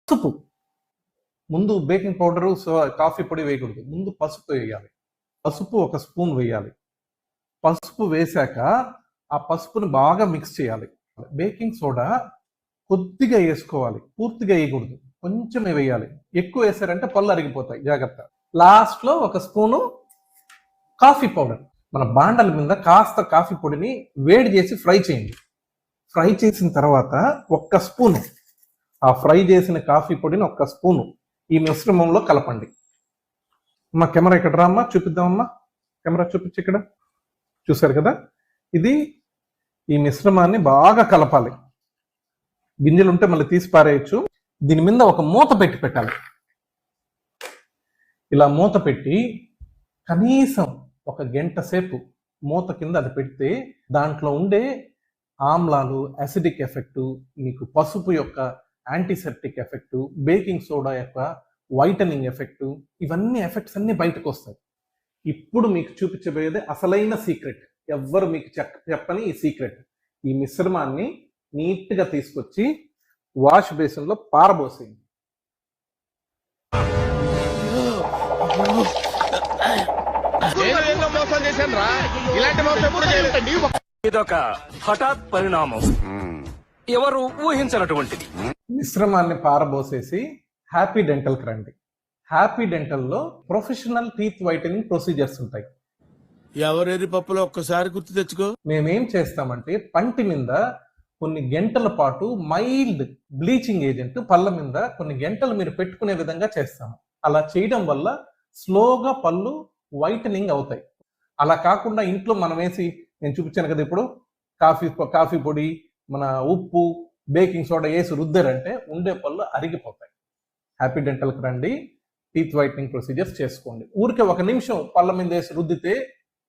పసుపు ముందు baking powder coffee పొడి వేయకూడదు. ముందు పసుపు వేయాలి. పసుపు 1 స్పూన్ వేయాలి. పసుపు వేశాక ఆ పసుపుని బాగా మిక్స్ చేయాలి. బేకింగ్ సోడా కొద్దిగా వేసుకోవాలి, పూర్తిగా వేయకూడదు, కొంచెమే వేయాలి. ఎక్కువ వేసారంటే పళ్ళు అరిగిపోతాయి, జాగ్రత్త. లాస్ట్లో 1 స్పూను కాఫీ పౌడర్. మన బాండల మీద కాస్త కాఫీ పొడిని వేడి చేసి ఫ్రై చేయండి. ఫ్రై చేసిన తర్వాత 1 స్పూను ఆ ఫ్రై చేసిన కాఫీ పొడిని 1 స్పూను ఈ మిశ్రమంలో కలపండి. అమ్మా కెమెరా ఇక్కడ రామ్మా, చూపిద్దామమ్మా. కెమెరా చూపించి ఇక్కడ. చూసారు కదా, ఇది ఈ మిశ్రమాన్ని బాగా కలపాలి. గింజలు ఉంటే మళ్ళీ తీసి పారేయచ్చు. దీని మీద ఒక మూత పెట్టి పెట్టాలి. ఇలా మూత పెట్టి కనీసం 1 గంట సేపు మూత కింద అది పెడితే దాంట్లో ఉండే ఆమ్లాలు, అసిడిక్ ఎఫెక్టు, మీకు పసుపు యొక్క యాంటీసెప్టిక్ ఎఫెక్టు, బేకింగ్ సోడా యొక్క వైటనింగ్ ఎఫెక్టు, ఇవన్నీ ఎఫెక్ట్స్ అన్ని బయటకు వస్తాయి. ఇప్పుడు మీకు చూపించబోయేది అసలైన సీక్రెట్. ఎవ్వరు మీకు చెప్పని ఈ సీక్రెట్. ఈ మిశ్రమాన్ని నీట్గా తీసుకొచ్చి వాష్ బేసిన్లో పారబోసేయండి. ఇదొక హఠాత్ పరిణామం, ఎవరు ఊహించినటువంటిది. మిశ్రమాన్ని పారబోసేసి హ్యాపీ డెంటల్కి రండి. హ్యాపీ డెంటల్లో ప్రొఫెషనల్ టీత్ వైటనింగ్ ప్రొసీజర్స్ ఉంటాయి. ఎవరేరి పప్పులో ఒక్కసారి గుర్తు తెచ్చుకో. మేమేం చేస్తామంటే పంటి మీద కొన్ని గంటల పాటు మైల్డ్ బ్లీచింగ్ ఏజెంట్ పళ్ళ మీద కొన్ని గంటలు మీరు పెట్టుకునే విధంగా చేస్తాము. అలా చేయడం వల్ల స్లోగా పళ్ళు వైటనింగ్ అవుతాయి. అలా కాకుండా ఇంట్లో మనం వేసి, నేను చూపించాను కదా ఇప్పుడు, కాఫీ పొడి, మన ఉప్పు, బేకింగ్ సోడా వేసి రుద్దారంటే ఉండే పళ్ళు అరిగిపోతాయి. హ్యాపీ డెంటల్కి రండి, టీత్ వైటనింగ్ ప్రొసీజర్స్ చేసుకోండి. ఊరికే 1 నిమిషం పళ్ళ మీద వేసి రుద్దితే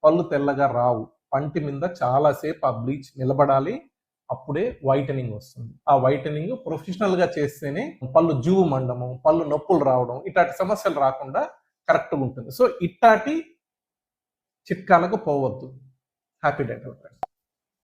పళ్ళు తెల్లగా రావు. పంటి మీద చాలాసేపు ఆ బ్లీచ్ నిలబడాలి, అప్పుడే వైటనింగ్ వస్తుంది. ఆ వైటనింగ్ ప్రొఫెషనల్ గా చేస్తేనే పళ్ళు జువు మండము, పళ్ళు నొప్పులు రావడం, ఇట్లాంటి సమస్యలు రాకుండా కరెక్ట్గా ఉంటుంది. సో ఇట్లాంటి చిట్కాలకు పోవద్దు. Happy dental.